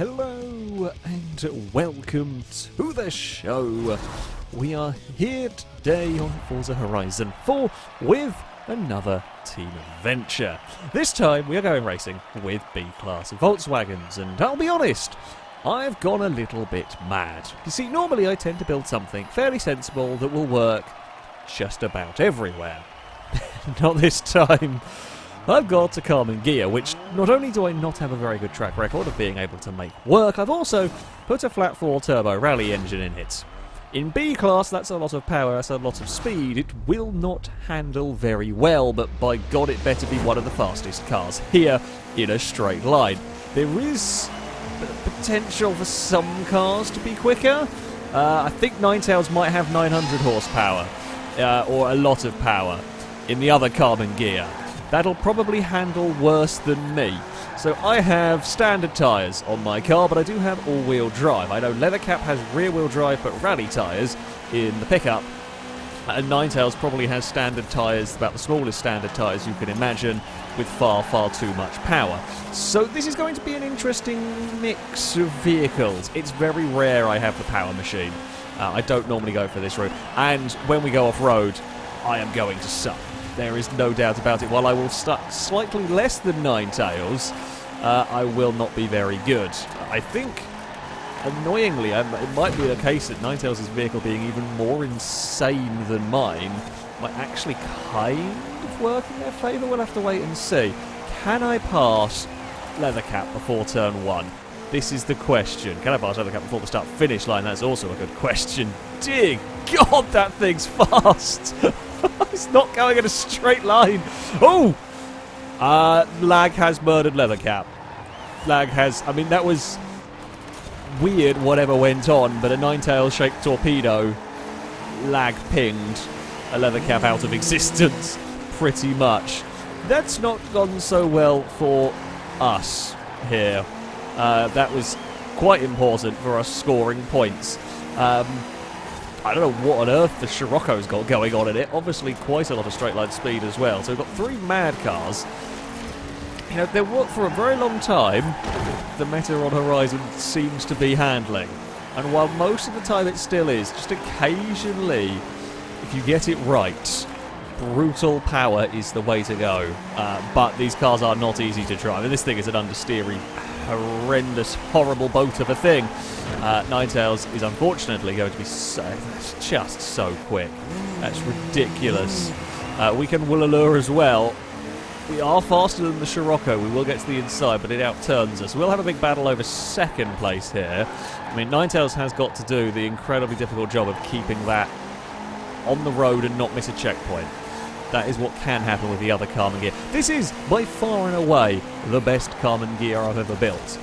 Hello and welcome to the show. We are here today on Forza Horizon 4 with another team adventure. This time we are going racing with B-Class Volkswagens, and I'll be honest, I've gone a little bit mad. You see, normally I tend to build something fairly sensible that will work just about everywhere. Not this time. I've got a Karmann Ghia, which not only do I not have a very good track record of being able to make work, I've also put a flat 4 turbo rally engine in it. In B-Class, that's a lot of power, that's a lot of speed. It will not handle very well, but by God, it better be one of the fastest cars here in a straight line. There is potential for some cars to be quicker. I think Ninetales might have 900 horsepower, or a lot of power, in the other Karmann Ghia. That'll probably handle worse than me. So I have standard tyres on my car, but I do have all-wheel drive. I know Leathercap has rear-wheel drive, but rally tyres in the pickup. And Ninetales probably has standard tyres, about the smallest standard tyres you can imagine, with far, far too much power. So this is going to be an interesting mix of vehicles. It's very rare I have the power machine. I don't normally go for this route. And when we go off-road, I am going to suck. There is no doubt about it. While I will start slightly less than Ninetales, I will not be very good. I think, annoyingly, it might be a case that Ninetales' vehicle being even more insane than mine might actually kind of work in their favour. We'll have to wait and see. Can I pass Leathercap before turn 1? This is the question. Can I pass Leathercap before the start-finish line? That's also a good question. Dear God, that thing's fast! It's not going in a straight line. Oh! Lag has murdered Leathercap. Lag has... I mean, that was weird, whatever went on, but a Ninetales-shaped torpedo lag pinged a Leathercap out of existence, pretty much. That's not gone so well for us here. That was quite important for us scoring points. I don't know what on earth the Scirocco's got going on in it. Obviously quite a lot of straight line speed as well. So we've got 3 mad cars. You know, there were, for a very long time, the meta on Horizon seems to be handling. And while most of the time it still is, just occasionally, if you get it right, brutal power is the way to go. But these cars are not easy to drive. And this thing is an understeery, horrendous, horrible boat of a thing. Ninetales is unfortunately going to be just so quick. That's ridiculous. We can Woolaloo as well. We are faster than the Scirocco. We will get to the inside, but it outturns us. We'll have a big battle over second place here. I mean, Ninetales has got to do the incredibly difficult job of keeping that on the road and not miss a checkpoint. That is what can happen with the other Karmann Ghia. This is, by far and away, the best Karmann Ghia I've ever built.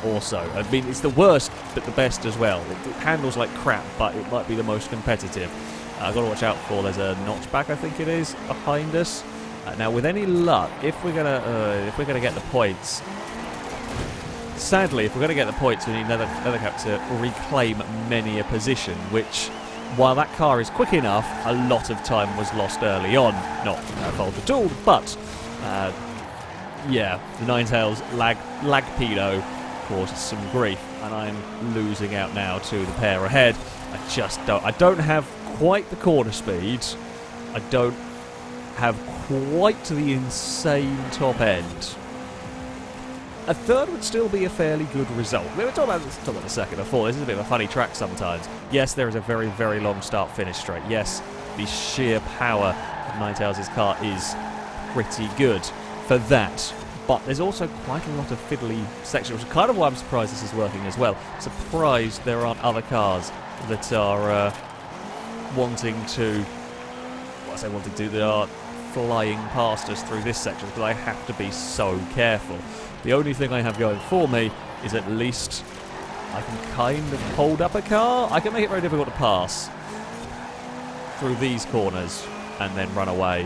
Also, I mean, it's the worst, but the best as well. It handles like crap, but it might be the most competitive. I've got to watch out for, there's a notchback, I think it is, behind us. Now, with any luck, if we're gonna get the points, sadly, if we're gonna get the points, we need Leathercap to reclaim many a position, which, while that car is quick enough, a lot of time was lost early on. Not our fault at all, but yeah, the Ninetales lagpedo caused some grief, and I'm losing out now to the pair ahead. I don't have quite the corner speed. I don't have quite the insane top end. A third would still be a fairly good result. We were talking about the second before. This is a bit of a funny track sometimes. Yes, there is a very, very long start-finish straight. Yes, the sheer power of Ninetales' car is pretty good for that. But there's also quite a lot of fiddly sections, which is kind of why I'm surprised this is working as well. Surprised there aren't other cars that are wanting to... What I say wanting to, that are flying past us through this section, because I have to be so careful. The only thing I have going for me is at least I can kind of hold up a car. I can make it very difficult to pass through these corners and then run away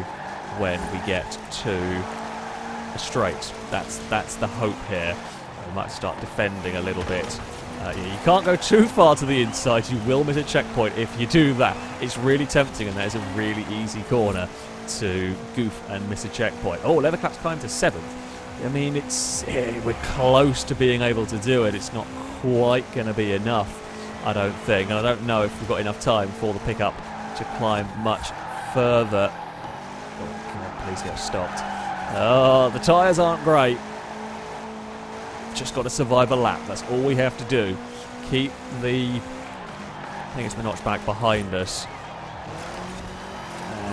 when we get to a straight. That's the hope here. I might start defending a little bit. You can't go too far to the inside. You will miss a checkpoint if you do that. It's really tempting, and that is a really easy corner to goof and miss a checkpoint. Oh, Leathercap's climbed to 7th. I mean, we're close to being able to do it. It's not quite going to be enough, I don't think. And I don't know if we've got enough time for the pickup to climb much further. Oh, can I please get stopped? Oh, the tyres aren't great. Just got to survive a lap. That's all we have to do. Keep the... I think it's the notchback behind us.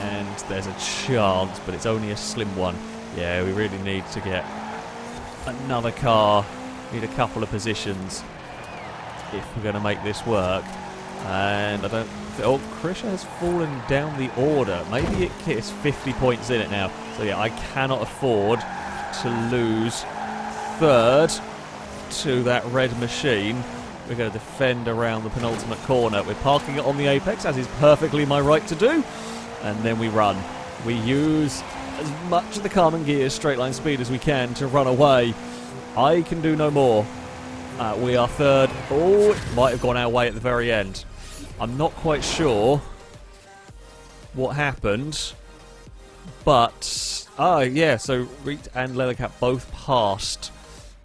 And there's a chance, but it's only a slim one. Yeah, we really need to get another car. Need a couple of positions if we're going to make this work. And I don't... Oh, Krisha has fallen down the order. Maybe it's 50 points in it now. So yeah, I cannot afford to lose third to that red machine. We're going to defend around the penultimate corner. We're parking it on the apex, as is perfectly my right to do. And then we run. We use as much of the Karmann Ghia's straight line speed as we can to run away. I can do no more. We are third. Oh, it might have gone our way at the very end. I'm not quite sure what happened, but yeah, so Reet and Leathercat both passed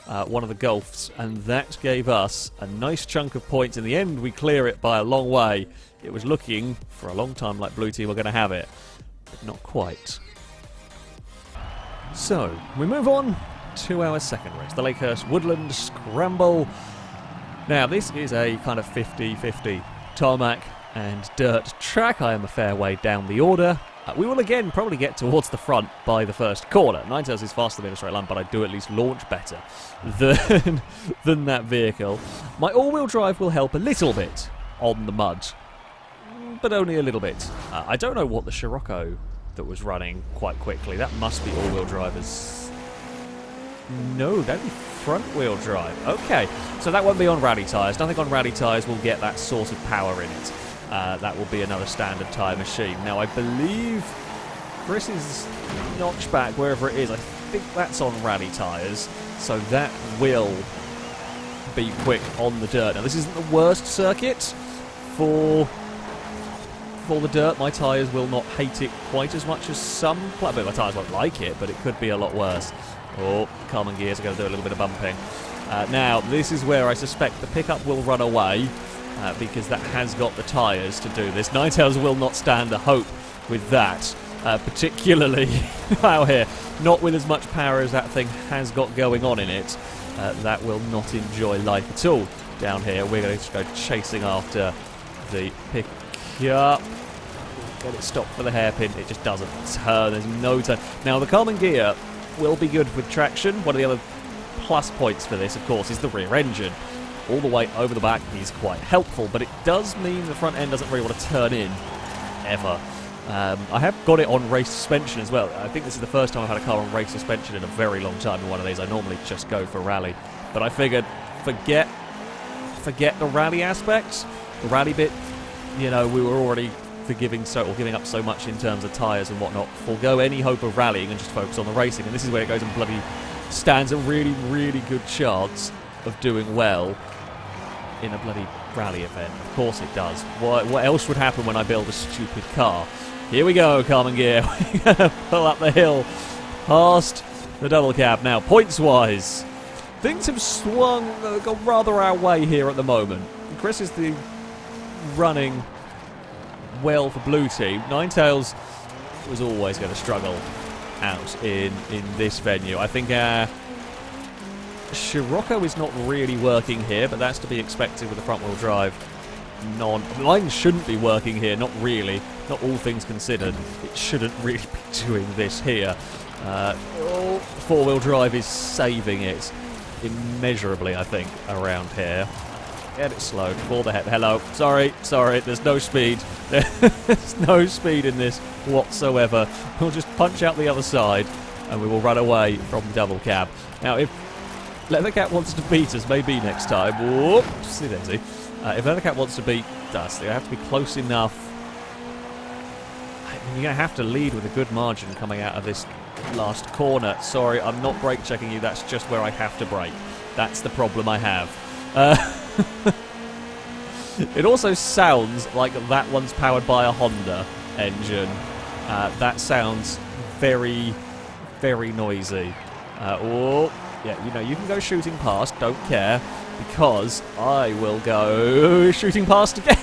one of the Gulfs, and that gave us a nice chunk of points. In the end, we clear it by a long way. It was looking for a long time like Blue Team were going to have it, but not quite. So, we move on to our second race, the Lakehurst Woodland Scramble. Now, this is a kind of 50-50 tarmac and dirt track. I am a fair way down the order. We will again probably get towards the front by the first corner. Ninetales is faster than me in a straight line, but I do at least launch better than that vehicle. My all-wheel drive will help a little bit on the mud, but only a little bit. I don't know what the Scirocco that was running quite quickly. That must be all-wheel drivers. No, that'd be front-wheel drive. Okay, so that won't be on rally tyres. Nothing on rally tyres will get that sort of power in it. That will be another standard tyre machine. Now, I believe Chris's notchback, wherever it is, I think that's on rally tyres, so that will be quick on the dirt. Now, this isn't the worst circuit for the dirt. My tyres will not hate it quite as much as some. My tyres won't like it, but it could be a lot worse. Oh, Karmann Ghias are going to do a little bit of bumping. Now, this is where I suspect the pickup will run away, because that has got the tyres to do this. Ninetales will not stand a hope with that, particularly out here. Not with as much power as that thing has got going on in it. That will not enjoy life at all down here. We're going to go chasing after the pickup. Get it stopped for the hairpin. It just doesn't turn. There's no turn. Now, the Karmann Ghia will be good with traction. One of the other plus points for this, of course, is the rear engine. All the way over the back is quite helpful, but it does mean the front end doesn't really want to turn in, ever. I have got it on race suspension as well. I think this is the first time I've had a car on race suspension in a very long time in one of these. I normally just go for rally. But I figured, forget the rally aspects. The rally bit, you know, we were already giving up so much in terms of tyres and whatnot. Forgo any hope of rallying and just focus on the racing. And this is where it goes and bloody stands a really, really good chance of doing well in a bloody rally event. Of course it does. What else would happen when I build a stupid car? Here we go, Karmann Ghia. We're going to pull up the hill past the double cab. Now, points-wise, things have gone rather our way here at the moment. Chris is running well for Blue Team. Ninetales was always going to struggle out in this venue. I think Scirocco is not really working here, but that's to be expected with the front-wheel drive. Mine shouldn't be working here, not really. Not all things considered. It shouldn't really be doing this here. Four-wheel drive is saving it immeasurably, I think, around here. Get it slowed for the head. Hello. Sorry. There's no speed. There's no speed in this whatsoever. We'll just punch out the other side, and we will run away from the double cab. Now, if Leathercat wants to beat us, maybe next time. Whoopsie daisy. If Leathercat wants to beat us, they have to be close enough. I mean, you're going to have to lead with a good margin coming out of this last corner. Sorry, I'm not brake checking you. That's just where I have to brake. That's the problem I have. It also sounds like that one's powered by a Honda engine. That sounds very, very noisy. Oh, yeah, you know, you can go shooting past, don't care, because I will go shooting past again.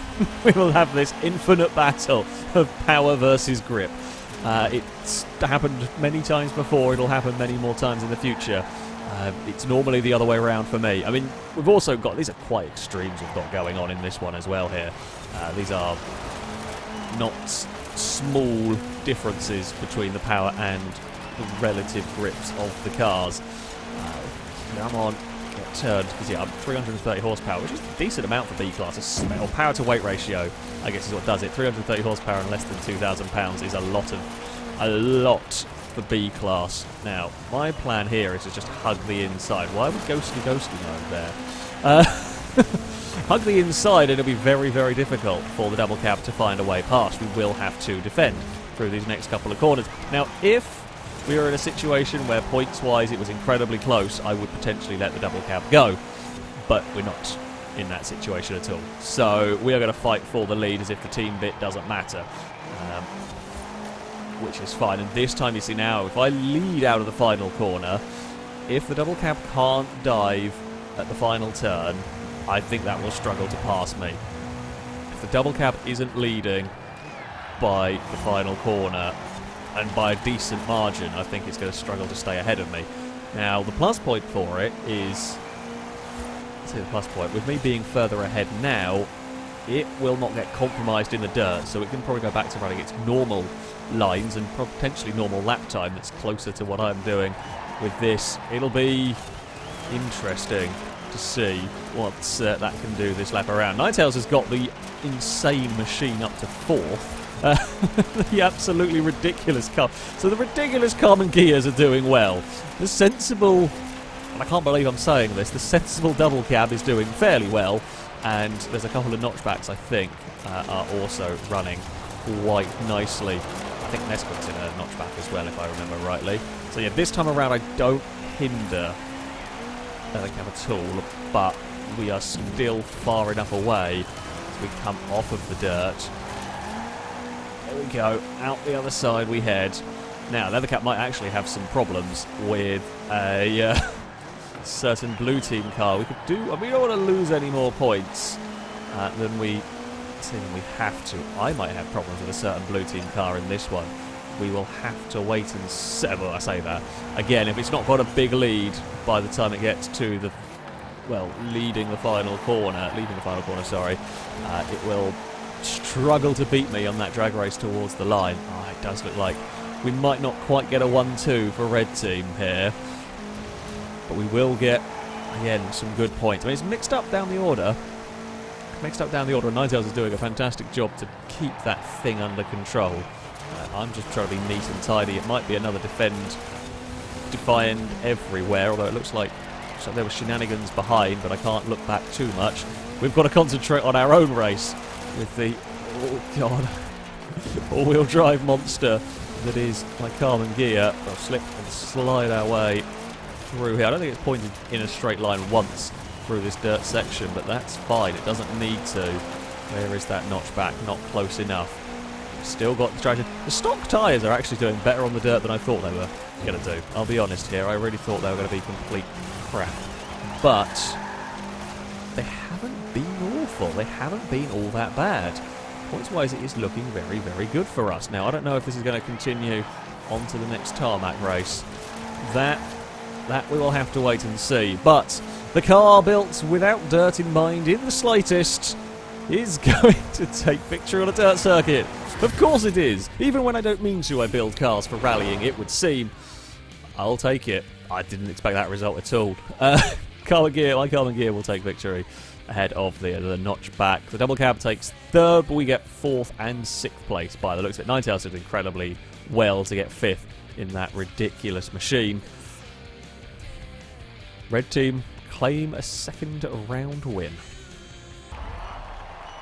We will have this infinite battle of power versus grip. It's happened many times before, it'll happen many more times in the future. It's normally the other way around for me. I mean, we've also got, these are quite extremes we've got going on in this one as well here. These are not small differences between the power and the relative grips of the cars. Come on, get turned, because yeah, I'm 330 horsepower, which is a decent amount for B-class. Or power to weight ratio, I guess is what does it. 330 horsepower and less than 2,000 pounds is a lot for B-class. Now, my plan here is to just hug the inside. Why would Ghosty mode there? Hug the inside, and it'll be very, very difficult for the double cab to find a way past. We will have to defend through these next couple of corners. Now, if we were in a situation where points-wise it was incredibly close, I would potentially let the double cab go. But we're not in that situation at all. So we are going to fight for the lead as if the team bit doesn't matter. Which is fine. And this time, you see now, if I lead out of the final corner, if the double cab can't dive at the final turn, I think that will struggle to pass me. If the double cab isn't leading by the final corner, and by a decent margin, I think it's going to struggle to stay ahead of me. Now, the plus point for it is... Let's see the plus point. With me being further ahead now, it will not get compromised in the dirt, so it can probably go back to running its normal lines and potentially normal lap time that's closer to what I'm doing with this. It'll be interesting to see what that can do this lap around. Ninetales has got the insane machine up to 4th. The absolutely ridiculous car. So the ridiculous Karmann Ghias are doing well. The sensible, and I can't believe I'm saying this, the sensible double cab is doing fairly well, and there's a couple of notchbacks I think are also running quite nicely. I think Nesquik's in a notchback as well, if I remember rightly. So yeah, this time around I don't hinder the cab at all, but we are still far enough away as we come off of the dirt. There we go, out the other side we head. Now, Leathercat might actually have some problems with a certain blue team car. We could do, I mean, we don't want to lose any more points than we have to. I might have problems with a certain blue team car in this one. We will have to wait and see. Well, I say that. Again, if it's not got a big lead by the time it gets to the, well, leading the final corner, sorry, it will struggle to beat me on that drag race towards the line. Oh, it does look like we might not quite get a 1-2 for red team here, but we will get, again, some good points. I mean, it's mixed up down the order, and Ninetales is doing a fantastic job to keep that thing under control. I'm just trying to be neat and tidy. It might be another defiant everywhere, although it looks like there were shenanigans behind, but I can't look back too much. We've got to concentrate on our own race with the, oh god, all-wheel drive monster that is my Karmann Ghia. We'll slip and slide our way through here. I don't think it's pointed in a straight line once through this dirt section, but that's fine. It doesn't need to. Where is that notchback? Not close enough. Still got the traction. The stock tyres are actually doing better on the dirt than I thought they were going to do. I'll be honest here. I really thought they were going to be complete crap. But they haven't been awful. They haven't been all that bad. Points-wise, it is looking very, very good for us. Now, I don't know if this is going to continue on to the next tarmac race. That we will have to wait and see. But the car built without dirt in mind in the slightest is going to take victory on a dirt circuit. Of course it is. Even when I don't mean to, I build cars for rallying, it would seem. I'll take it. I didn't expect that result at all. My Karmann Ghia will take victory ahead of the notchback. The double cab takes 3rd, but we get 4th and 6th place by the looks of it. Ninetales did incredibly well to get 5th in that ridiculous machine. Red team claim a 2nd round win.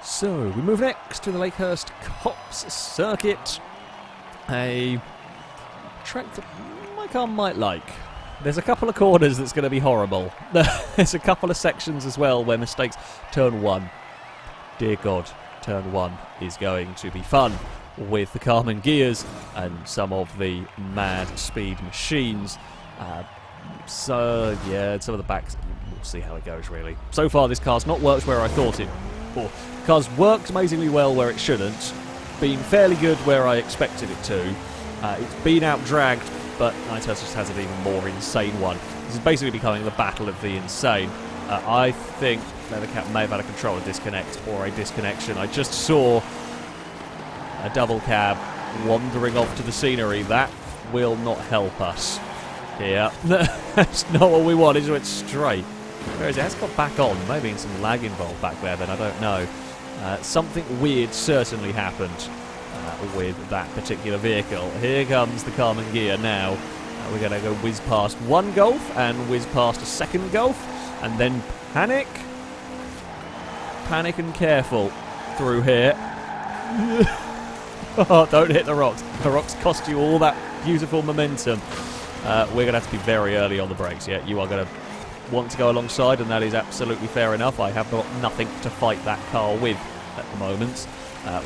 So, we move next to the Lakehurst Cops Circuit. A track that my car might like. There's a couple of corners that's going to be horrible. There's a couple of sections as well where mistakes. Turn 1. Dear God, turn 1 is going to be fun with the Karmann Ghias and some of the mad speed machines. So, yeah, some of the backs, we'll see how it goes, really. So far, this car's not worked where I thought it, or the car's worked amazingly well where it shouldn't, been fairly good where I expected it to. It's been out-dragged, but Ninetales just has an even more insane one. This is basically becoming the battle of the insane. I think Leathercat may have had a controller disconnect or a disconnection. I just saw a double cab wandering off to the scenery. That will not help us. Yeah, that's not what we want. It went straight. Where is it? It has got back on. Maybe some lag involved back there, then I don't know. Something weird certainly happened with that particular vehicle. Here comes the Karmann Ghia now. We're going to go whiz past one Golf and whiz past a second Golf, and then panic and careful through here. Oh, don't hit the rocks. The rocks cost you all that beautiful momentum. We're going to have to be very early on the brakes. Yeah, you are going to want to go alongside, and that is absolutely fair enough. I have got nothing to fight that car with at the moment.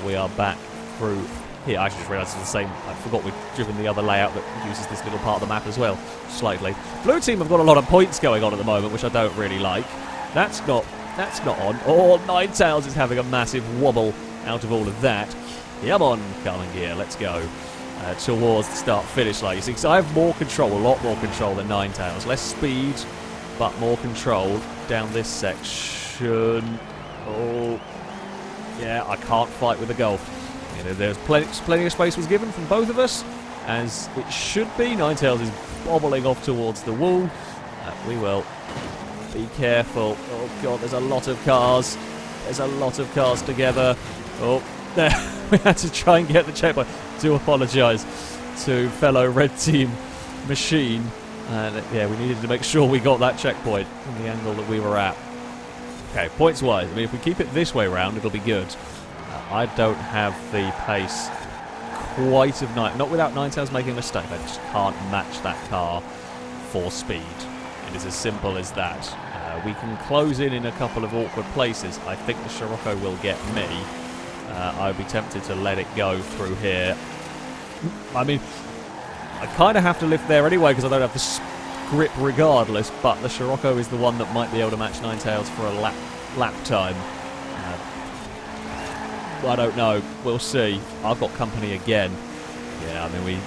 We are back through here. I just realised it's the same. I forgot we've driven the other layout that uses this little part of the map as well, slightly. Blue team have got a lot of points going on at the moment, which I don't really like. That's not on. Oh, Ninetales is having a massive wobble out of all of that. Come on, Karmann Ghia, let's go. Towards the start-finish line. You see, because I have more control, a lot more control than Ninetales. Less speed, but more control down this section. Oh, yeah, I can't fight with the Golf. You know, there's plenty of space was given from both of us, as it should be. Ninetales is bobbling off towards the wall. We will be careful. Oh, God, there's a lot of cars. There's a lot of cars together. Oh, there. We had to try and get the checkpoint. Do apologise to fellow red team machine. And yeah, we needed to make sure we got that checkpoint from the angle that we were at. Okay, points wise, I mean, if we keep it this way round, it'll be good. I don't have the pace quite of not without Ninetales making a mistake. I just can't match that car for speed. It is as simple as that. We can close in a couple of awkward places. I think the Scirocco will get me. I'd be tempted to let it go through here. I mean, I kind of have to lift there anyway because I don't have the grip regardless, but the Scirocco is the one that might be able to match Ninetales for a lap time. I don't know. We'll see. I've got company again. Yeah, I mean,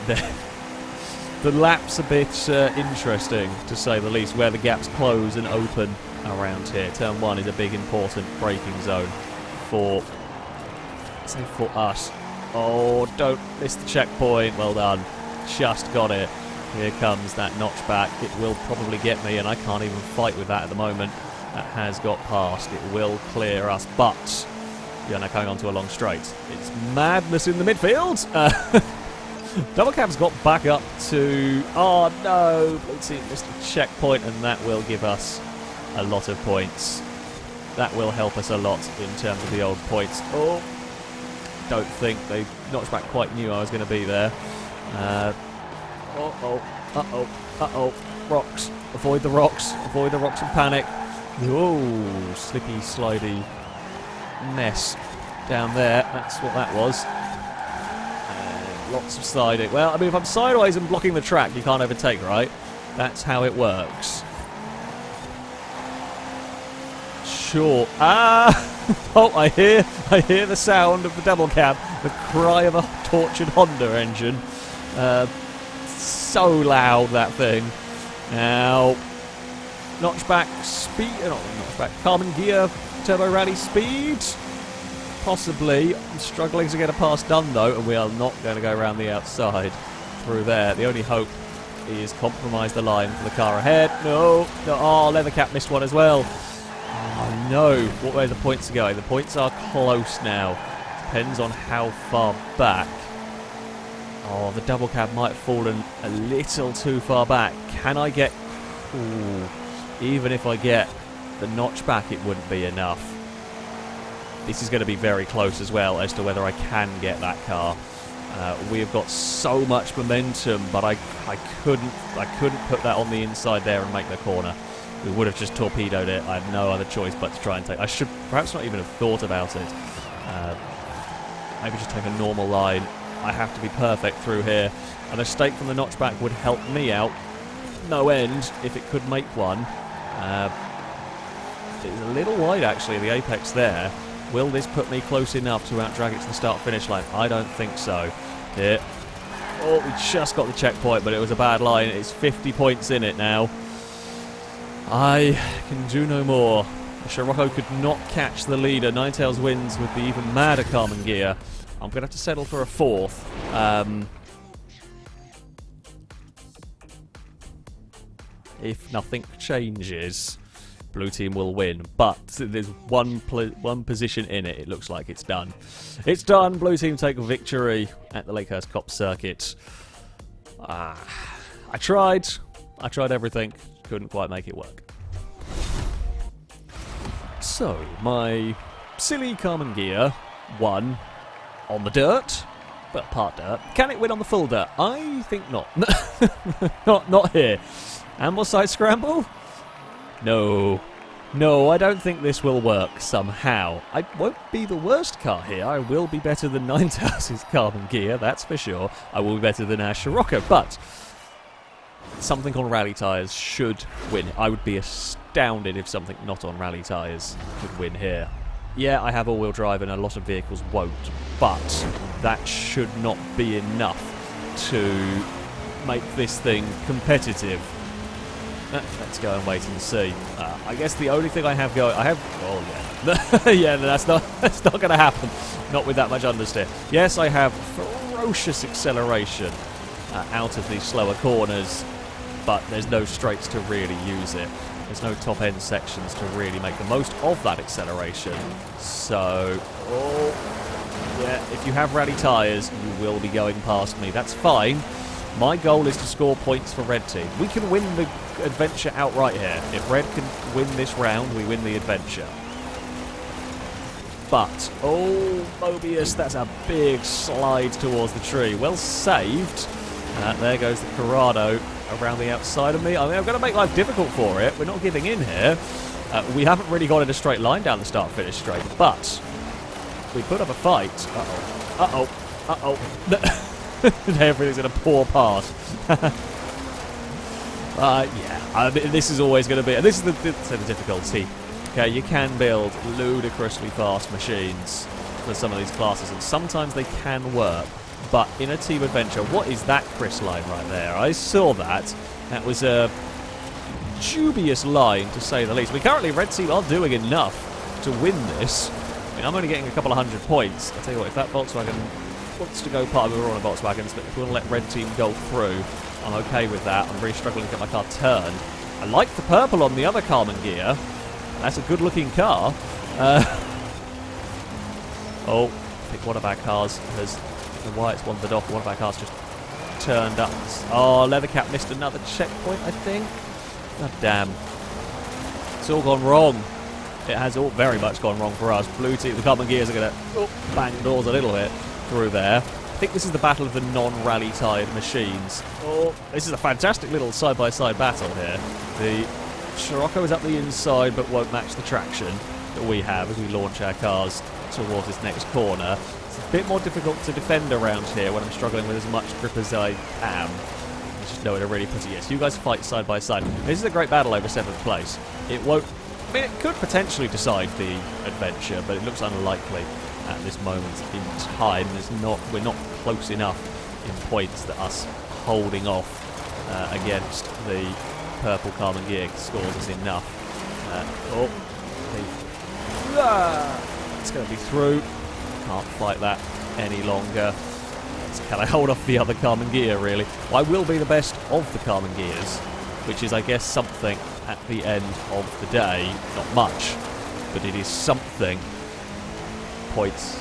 the lap's a bit interesting, to say the least, where the gaps close and open around here. Turn 1 is a big, important braking zone for us. Oh, don't miss the checkpoint. Well done. Just got it. Here comes that notchback. It will probably get me, and I can't even fight with that at the moment. That has got past. It will clear us, but you're now coming onto a long straight. It's madness in the midfield. Double cab's got back up to... Oh, no. Let's see, missed a checkpoint, and that will give us a lot of points. That will help us a lot in terms of the old points. Oh, don't think they notchback quite knew I was going to be there. Uh-oh. Rocks. Avoid the rocks. Avoid the rocks and panic. Whoa, slippy, slidey mess down there. That's what that was. Lots of sliding. Well, I mean, if I'm sideways and blocking the track, you can't overtake, right? That's how it works. Sure. Oh, I hear the sound of the double cab, the cry of a tortured Honda engine. So loud, that thing. Now, notchback speed, not notchback, Karmann Ghia turbo rally speed. Possibly. I'm struggling to get a pass done though, and we are not going to go around the outside through there. The only hope is compromise the line for the car ahead. No. Oh, Leathercat missed one as well. Oh no. What way are the points going? The points are close now. Depends on how far back. Oh, the double cab might have fallen a little too far back. Can I get... Ooh. Even if I get the notch back, it wouldn't be enough. This is going to be very close as well as to whether I can get that car. We have got so much momentum, but I couldn't put that on the inside there and make the corner. We would have just torpedoed it. I had no other choice but to try and take... I should perhaps not even have thought about it. Maybe just take a normal line. I have to be perfect through here. A mistake from the notchback would help me out. no end if it could make one. It's a little wide, actually, the apex there. Will this put me close enough to outdrag it to the start-finish line? I don't think so. Here. Oh, we just got the checkpoint, but it was a bad line. It's 50 points in it now. I can do no more. Scirocco could not catch the leader. Ninetales wins with the even madder Karmann Ghia. I'm going to have to settle for a fourth. If nothing changes, blue team will win. But there's one position in it. It looks like it's done. It's done. Blue team take victory at the Lakehurst Cop Circuit. I tried everything. Couldn't quite make it work. So, my silly Karmann Ghia won on the dirt, but part dirt. Can it win on the full dirt? I think not. not here. Ambleside scramble? No. No, I don't think this will work somehow. I won't be the worst car here. I will be better than Ninetales' Karmann Ghia, that's for sure. I will be better than our Scirocco, but something on rally tyres should win. I would be astounded if something not on rally tyres could win here. Yeah, I have all-wheel drive and a lot of vehicles won't, but that should not be enough to make this thing competitive. Let's go and wait and see. I guess the only thing I have going... Oh, yeah. Yeah, that's not going to happen. Not with that much understeer. Yes, I have ferocious acceleration out of these slower corners, but there's no straights to really use it. There's no top-end sections to really make the most of that acceleration. So, yeah, if you have rally tyres, you will be going past me. That's fine. My goal is to score points for Red Team. We can win the adventure outright here. If Red can win this round, we win the adventure. But, Mobius, that's a big slide towards the tree. Well saved. There goes the Corrado around the outside of me. I mean, I'm going to make life difficult for it. We're not giving in here. We haven't really got in a straight line down the start-finish straight, but we put up a fight. Everything's in a poor pass. Yeah, this is always going to be... This is the difficulty. Okay, you can build ludicrously fast machines for some of these classes, and sometimes they can work. But in a team adventure, what is that Chris line right there? I saw that. That was a dubious line, to say the least. I mean, currently, Red Team are doing enough to win this. I mean, I'm only getting a couple of 100 points. I'll tell you what, if that Volkswagen wants to go part of, we're on a Volkswagen, so if we want to let Red Team go through, I'm okay with that. I'm really struggling to get my car turned. I like the purple on the other Karmann Ghia. That's a good-looking car. I think one of our cars has... I don't know why it's wandered off. One of our cars just turned up. Oh, Leathercap missed another checkpoint, I think. God damn. It's all gone wrong. It has all very much gone wrong for us. Blue team, the Karmann Ghias are going to bang doors a little bit through there. I think this is the battle of the non-rally tired machines. This is a fantastic little side-by-side battle here. The Scirocco is up the inside but won't match the traction that we have as we launch our cars towards this next corner. It's a bit more difficult to defend around here when I'm struggling with as much grip as I am. There's just nowhere to really put it. Yes, you guys fight side by side. This is a great battle over 7th place. It won't... I mean, it could potentially decide the adventure, but it looks unlikely at this moment in time. We're not close enough in points that us holding off against the purple Karmann Ghia scores us enough. It's going to be through. Can't fight that any longer. Can I hold off the other Karmann Ghia, really? Well, I will be the best of the Karmann Ghias, which is, I guess, something at the end of the day. Not much, but it is something. Points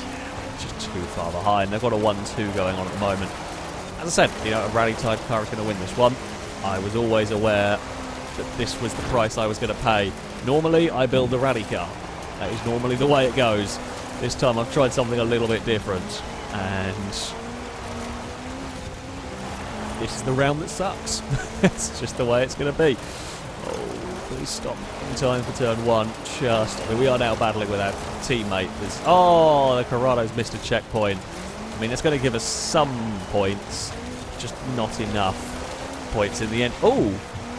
just too far behind. They've got a 1-2 going on at the moment. As I said, you know, a rally-type car is going to win this one. I was always aware that this was the price I was going to pay. Normally, I build a rally car. That is normally the way it goes. This time I've tried something a little bit different, and this is the round that sucks. It's just the way it's going to be. Oh, please stop in time for turn 1. I mean, we are now battling with our teammate. The Corrado's missed a checkpoint. I mean, it's going to give us some points, just not enough points in the end. Oh,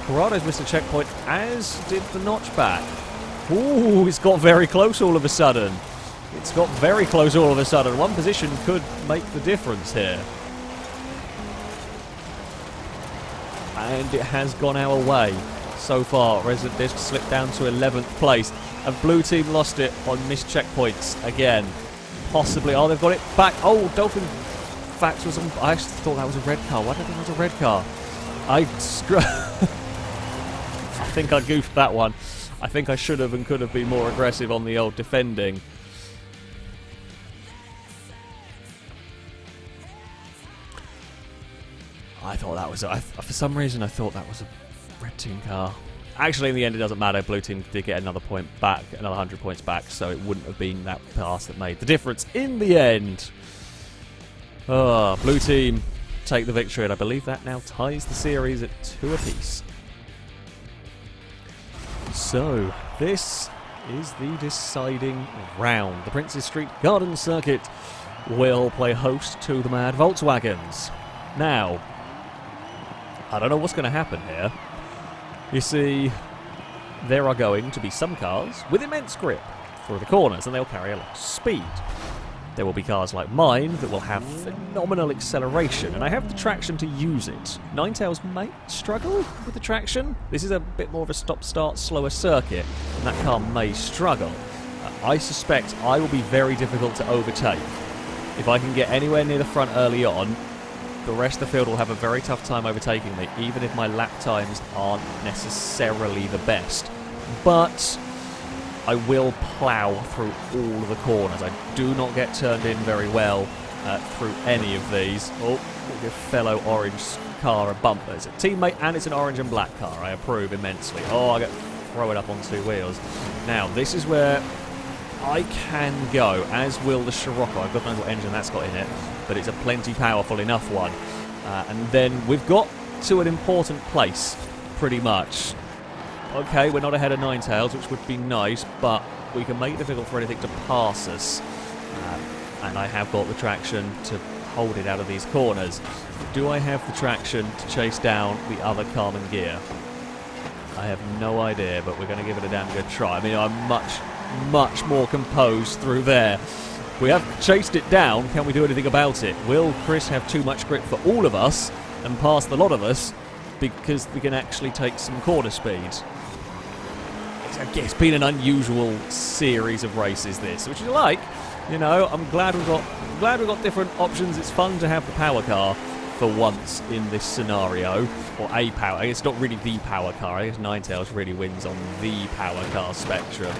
Corrado's missed a checkpoint, as did the notchback. Ooh, it's got very close all of a sudden. It's got very close all of a sudden. One position could make the difference here. And it has gone our way so far. Resident Disc slipped down to 11th place. And blue team lost it on missed checkpoints again. Possibly. Oh, they've got it back. Oh, Dolphin Facts was on. I actually thought that was a red car. Why did I think it was a red car? I think I goofed that one. I think I should have and could have been more aggressive on the old defending. I thought that was... for some reason, I thought that was a red team car. Actually, in the end, it doesn't matter. Blue team did get another point back, another 100 points back, so it wouldn't have been that pass that made the difference in the end. Oh, blue team take the victory, and I believe that now ties the series at 2 apiece. So, this is the deciding round. The Princes Street Garden Circuit will play host to the Mad Volkswagens. Now, I don't know what's going to happen here. You see, there are going to be some cars with immense grip through the corners, and they'll carry a lot of speed. There will be cars like mine that will have phenomenal acceleration, and I have the traction to use it. Ninetales may struggle with the traction. This is a bit more of a stop-start, slower circuit, and that car may struggle. I suspect I will be very difficult to overtake. If I can get anywhere near the front early on, the rest of the field will have a very tough time overtaking me, even if my lap times aren't necessarily the best. But I will plough through all of the corners. I do not get turned in very well through any of these. Oh, your fellow orange car a bumper. It's a teammate and it's an orange and black car. I approve immensely. Oh, I get throw it up on 2 wheels. Now, this is where I can go, as will the Scirocco. I've got no what engine that's got in it, but it's a plenty powerful enough one. And then we've got to an important place, pretty much. Okay, we're not ahead of Ninetales, which would be nice, but we can make it difficult for anything to pass us. And I have got the traction to hold it out of these corners. Do I have the traction to chase down the other Karmann Ghia? I have no idea, but we're going to give it a damn good try. I mean, I'm much more composed through there. We have chased it down. Can we do anything about it? Will Chris have too much grip for all of us and pass the lot of us because we can actually take some corner speed? It's been an unusual series of races, this, which you like. You know, I'm glad we've got different options. It's fun to have the power car for once in this scenario, or a power. It's not really the power car. I guess Ninetales really wins on the power car spectrum.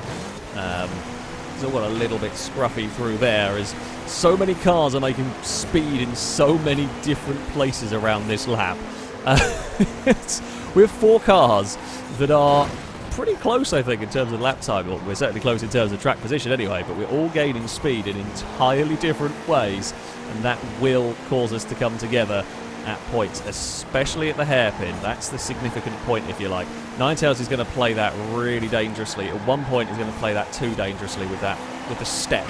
It's all got a little bit scruffy through there, as so many cars are making speed in so many different places around this lap. We have 4 cars that are pretty close, I think, in terms of lap time. Well, we're certainly close in terms of track position anyway, but we're all gaining speed in entirely different ways, and that will cause us to come together at points, especially at the hairpin. That's the significant point, if you like. Ninetales is going to play that really dangerously. At one point, he's going to play that too dangerously with the step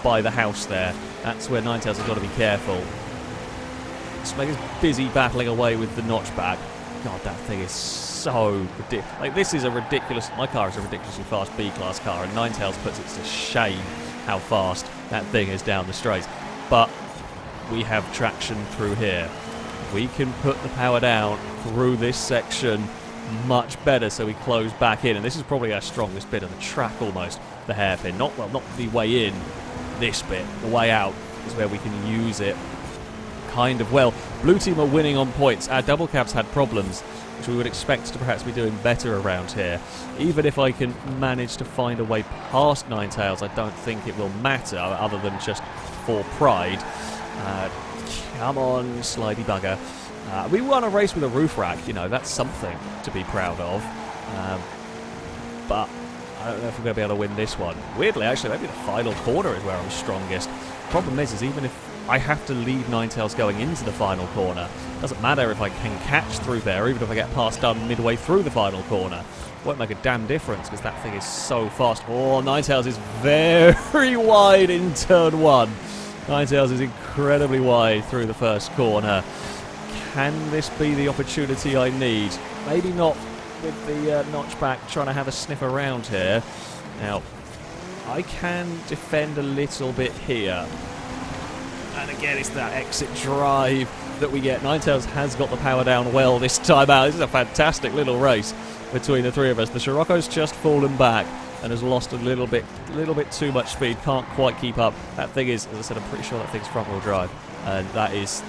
by the house there. That's where Ninetales has got to be careful. Smeg is busy battling away with the notchback. God, that thing is so ridiculous. Like, this is a ridiculous... My car is a ridiculously fast B-class car, and Ninetales puts it to shame how fast that thing is down the straight. But we have traction through here. We can put the power down through this section much better, so we close back in. And this is probably our strongest bit of the track, almost, the hairpin. Not the way in, this bit. The way out is where we can use it kind of well. Blue team are winning on points. Our double cabs had problems, which we would expect to perhaps be doing better around here. Even if I can manage to find a way past Ninetales, I don't think it will matter, other than just for pride. Come on, slidey bugger. We won a race with a roof rack, you know, that's something to be proud of. But I don't know if we're going to be able to win this one. Weirdly, actually, maybe the final corner is where I'm strongest. Problem is even if I have to leave Ninetales going into the final corner, it doesn't matter if I can catch through there, or even if I get passed down midway through the final corner. It won't make a damn difference, because that thing is so fast. Oh, Ninetales is very wide in turn 1. Ninetales is incredibly wide through the first corner. Can this be the opportunity I need? Maybe not with the notchback trying to have a sniff around here. Now, I can defend a little bit here. And again, it's that exit drive that we get. Ninetales has got the power down well this time out. This is a fantastic little race between the three of us. The Scirocco's just fallen back and has lost a little bit too much speed. Can't quite keep up. That thing is, as I said, I'm pretty sure that thing's front-wheel drive. And that is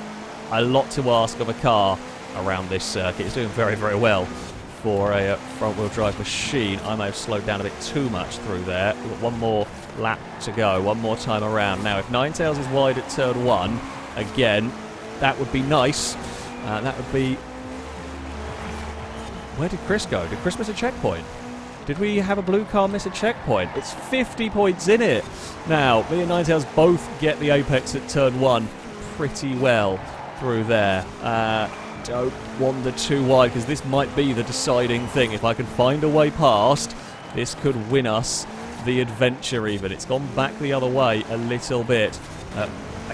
a lot to ask of a car around this circuit. It's doing very, very well for a front-wheel drive machine. I may have slowed down a bit too much through there. We've got one more lap to go, one more time around. Now, if Ninetales is wide at turn 1, again, that would be nice. That would be... Where did Chris go? Did Chris miss a checkpoint? Did we have a blue car miss a checkpoint? It's 50 points in it. Now, me and Ninetales both get the apex at turn 1 pretty well through there. Don't wander too wide, because this might be the deciding thing. If I can find a way past, this could win us the adventure even. It's gone back the other way a little bit. I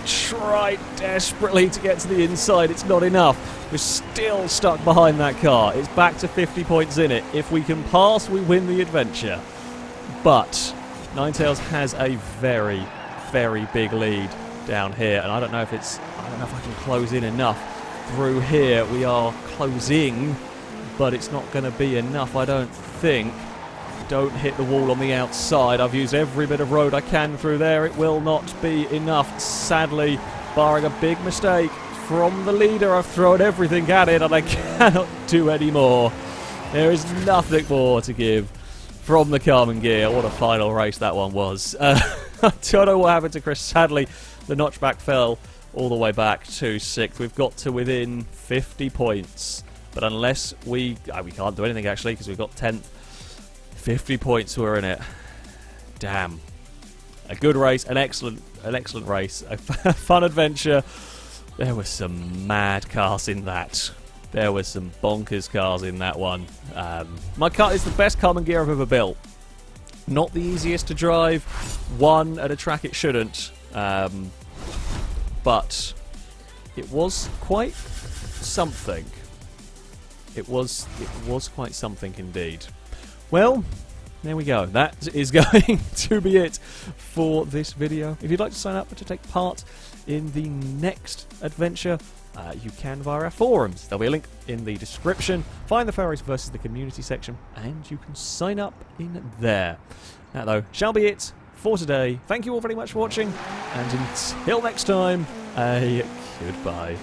tried desperately to get to the inside. It's not enough. We're still stuck behind that car. It's back to 50 points in it. If we can pass, we win the adventure. But Ninetales has a very, very big lead down here, and I don't know if I can close in enough. Through here, we are closing, but it's not going to be enough, I don't think. Don't hit the wall on the outside. I've used every bit of road I can through there. It will not be enough. Sadly, barring a big mistake from the leader, I've thrown everything at it and I cannot do any more. There is nothing more to give from the Karmann Ghia. What a final race that one was. I don't know what happened to Chris. Sadly, the notchback fell all the way back to 6th. We've got to within 50 points. But unless we can't do anything actually, because we've got 10th. 50 points were in it. Damn. A good race, an excellent race, a fun adventure. There were some mad cars in that. There were some bonkers cars in that one. My car is the best Karmann Ghia I've ever built. Not the easiest to drive. Won at a track it shouldn't. But it was quite something. It was quite something indeed. Well, there we go. That is going to be it for this video. If you'd like to sign up to take part in the next adventure, you can via our forums. There'll be a link in the description. Find the FailRace versus the community section, and you can sign up in there. That, though, shall be it for today. Thank you all very much for watching, and until next time, a goodbye.